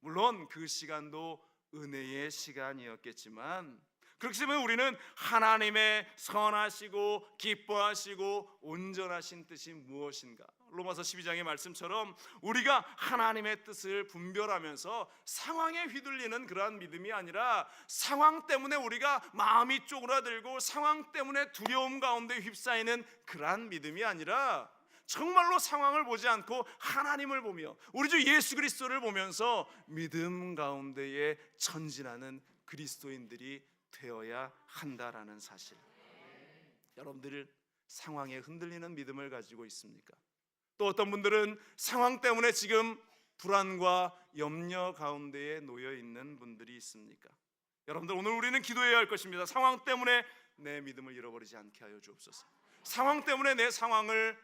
물론 그 시간도 은혜의 시간이었겠지만 그렇지만 우리는 하나님의 선하시고 기뻐하시고 온전하신 뜻이 무엇인가? 로마서 12장의 말씀처럼 우리가 하나님의 뜻을 분별하면서 상황에 휘둘리는 그러한 믿음이 아니라 상황 때문에 우리가 마음이 쪼그라들고 상황 때문에 두려움 가운데 휩싸이는 그러한 믿음이 아니라 정말로 상황을 보지 않고 하나님을 보며 우리 주 예수 그리스도를 보면서 믿음 가운데에 전진하는 그리스도인들이 되어야 한다라는 사실. 여러분들 상황에 흔들리는 믿음을 가지고 있습니까? 또 어떤 분들은 상황 때문에 지금 불안과 염려 가운데에 놓여 있는 분들이 있습니까? 여러분들 오늘 우리는 기도해야 할 것입니다. 상황 때문에 내 믿음을 잃어버리지 않게 하여 주옵소서. 상황 때문에 내 상황을,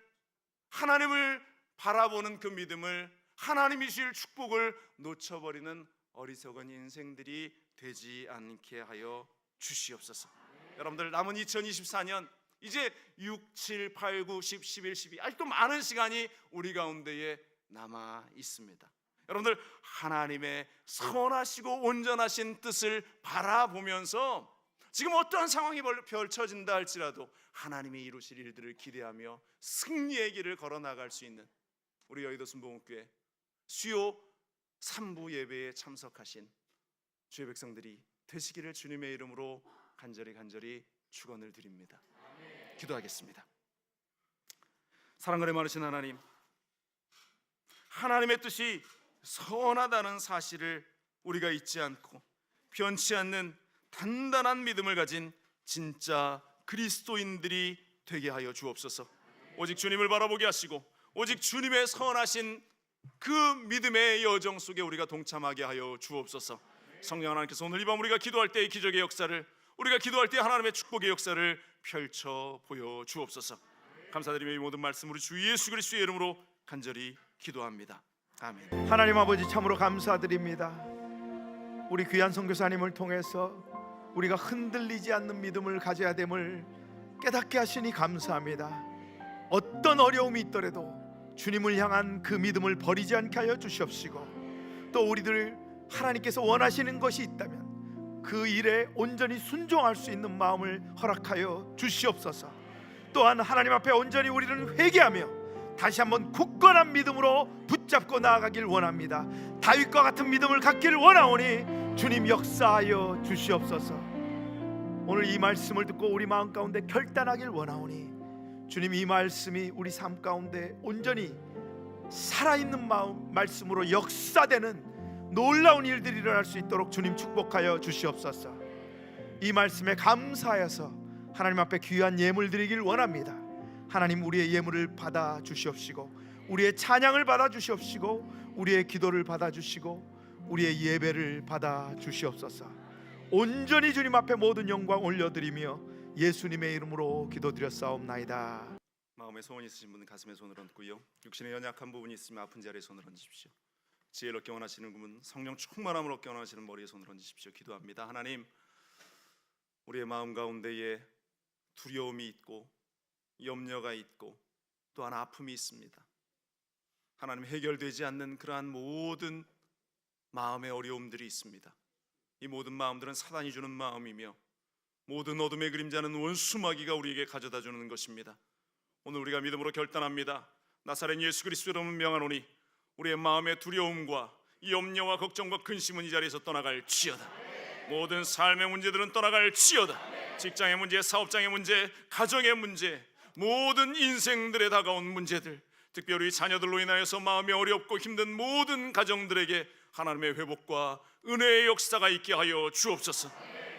하나님을 바라보는 그 믿음을, 하나님이 주실 축복을 놓쳐버리는 어리석은 인생들이 되지 않게 하여 주시옵소서. 여러분들 남은 2024년 이제 6, 7, 8, 9, 10, 11, 12 아직도 많은 시간이 우리 가운데에 남아 있습니다. 여러분들 하나님의 선하시고 온전하신 뜻을 바라보면서 지금 어떠한 상황이 펼쳐진다 할지라도 하나님이 이루실 일들을 기대하며 승리의 길을 걸어나갈 수 있는 우리 여의도 순복음교회 수요 3부 예배에 참석하신 주의 백성들이 되시기를 주님의 이름으로 간절히 축원을 드립니다. 기도하겠습니다. 사랑과 은혜 많으신 하나님, 하나님의 뜻이 선하다는 사실을 우리가 잊지 않고 변치 않는 단단한 믿음을 가진 진짜 그리스도인들이 되게 하여 주옵소서. 오직 주님을 바라보게 하시고 오직 주님의 선하신 그 믿음의 여정 속에 우리가 동참하게 하여 주옵소서. 성령 하나님께서 오늘 이 밤 우리가 기도할 때의 기적의 역사를, 우리가 기도할 때 하나님의 축복의 역사를 펼쳐 보여 주옵소서. 감사드리며 이 모든 말씀 우리 주 예수 그리스도의 이름으로 간절히 기도합니다. 아멘. 하나님 아버지 참으로 감사드립니다. 우리 귀한 선교사님을 통해서 우리가 흔들리지 않는 믿음을 가져야 됨을 깨닫게 하시니 감사합니다. 어떤 어려움이 있더라도 주님을 향한 그 믿음을 버리지 않게 하여 주시옵시고, 또 우리들 하나님께서 원하시는 것이 있다면 그 일에 온전히 순종할 수 있는 마음을 허락하여 주시옵소서. 또한 하나님 앞에 온전히 우리는 회개하며 다시 한번 굳건한 믿음으로 붙잡고 나아가길 원합니다. 다윗과 같은 믿음을 갖기를 원하오니 주님 역사하여 주시옵소서. 오늘 이 말씀을 듣고 우리 마음 가운데 결단하길 원하오니 주님 이 말씀이 우리 삶 가운데 온전히 살아있는 말씀으로 역사되는 놀라운 일들이 일어날 수 있도록 주님 축복하여 주시옵소서. 이 말씀에 감사하여서 하나님 앞에 귀한 예물 드리길 원합니다. 하나님 우리의 예물을 받아 주시옵시고 우리의 찬양을 받아 주시옵시고 우리의 기도를 받아 주시고 우리의 예배를 받아 주시옵소서. 온전히 주님 앞에 모든 영광 올려드리며 예수님의 이름으로 기도드렸사옵나이다. 마음에 소원이 있으신 분은 가슴에 손을 얹고요, 육신에 연약한 부분이 있으면 아픈 자리에 손을 얹으십시오. 지혜를 얻게 원하시는 분은 성령 충만함을 얻게 원하시는 머리에 손을 얹으십시오. 기도합니다. 하나님, 우리의 마음 가운데에 두려움이 있고 염려가 있고 또한 아픔이 있습니다. 하나님, 해결되지 않는 그러한 모든 마음의 어려움들이 있습니다. 이 모든 마음들은 사단이 주는 마음이며 모든 어둠의 그림자는 원수 마귀가 우리에게 가져다 주는 것입니다. 오늘 우리가 믿음으로 결단합니다. 나사렛 예수 그리스도 이름으로 명하노니 우리의 마음의 두려움과 염려와 걱정과 근심은 이 자리에서 떠나갈지어다. 모든 삶의 문제들은 떠나갈지어다. 직장의 문제, 사업장의 문제, 가정의 문제, 모든 인생들에 다가온 문제들, 특별히 자녀들로 인하여서 마음이 어렵고 힘든 모든 가정들에게 하나님의 회복과 은혜의 역사가 있게 하여 주옵소서.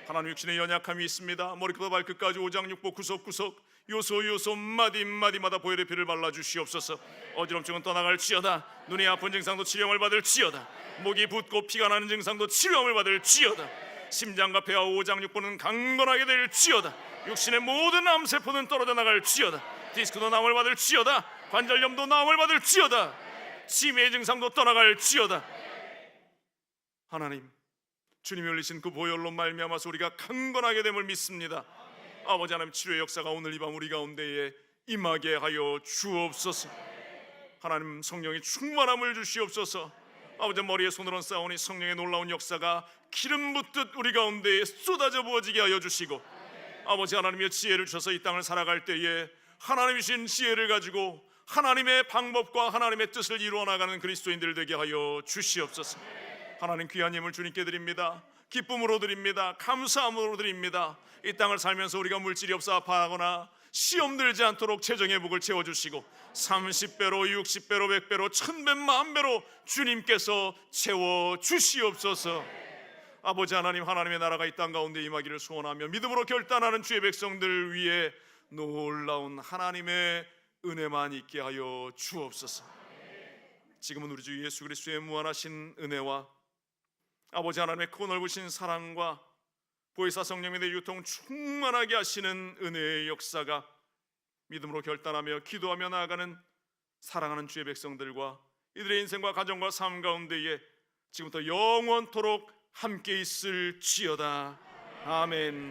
하나님, 육신의 연약함이 있습니다. 머리부터 발끝까지 오장육부 구석구석 요소 마디마디마다 보혈의 피를 발라주시옵소서. 어지럼증은 떠나갈지어다. 눈이 아픈 증상도 치료함을 받을지어다. 목이 붓고 피가 나는 증상도 치료함을 받을지어다. 심장과 폐와 오장육부는 강건하게 될지어다. 육신의 모든 암세포는 떨어져 나갈지어다. 디스크도 나음을 받을지어다. 관절염도 나음을 받을지어다. 치매의 증상도 떠나갈지어다. 하나님, 주님이 흘리신 그 보혈로 말미암아서 우리가 강건하게 됨을 믿습니다. 아버지 하나님, 치료의 역사가 오늘 이 밤 우리 가운데에 임하게 하여 주옵소서. 하나님, 성령의 충만함을 주시옵소서. 아버지, 머리에 손을 얹어 싸우니 성령의 놀라운 역사가 기름 붓듯 우리 가운데에 쏟아져 부어지게 하여 주시고, 아버지 하나님의 지혜를 주셔서 이 땅을 살아갈 때에 하나님이 주신 지혜를 가지고 하나님의 방법과 하나님의 뜻을 이루어 나가는 그리스도인들 되게 하여 주시옵소서. 하나님, 귀한 힘을 주님께 드립니다. 기쁨으로 드립니다. 감사함으로 드립니다. 이 땅을 살면서 우리가 물질이 없어 아파하거나 시험 들지 않도록 재정의 복을 채워주시고 30배로 60배로 100배로 1000배 만배로 주님께서 채워주시옵소서. 아버지 하나님, 하나님의 나라가 이 땅 가운데 임하기를 소원하며 믿음으로 결단하는 주의 백성들 위해 놀라운 하나님의 은혜만 있게 하여 주옵소서. 지금은 우리 주 예수 그리스도의 무한하신 은혜와 아버지 하나님의 크고 넓으신 사랑과 보혜사 성령의 유통 충만하게 하시는 은혜의 역사가 믿음으로 결단하며 기도하며 나아가는 사랑하는 주의 백성들과 이들의 인생과 가정과 삶 가운데에 지금부터 영원토록 함께 있을지어다. 아멘.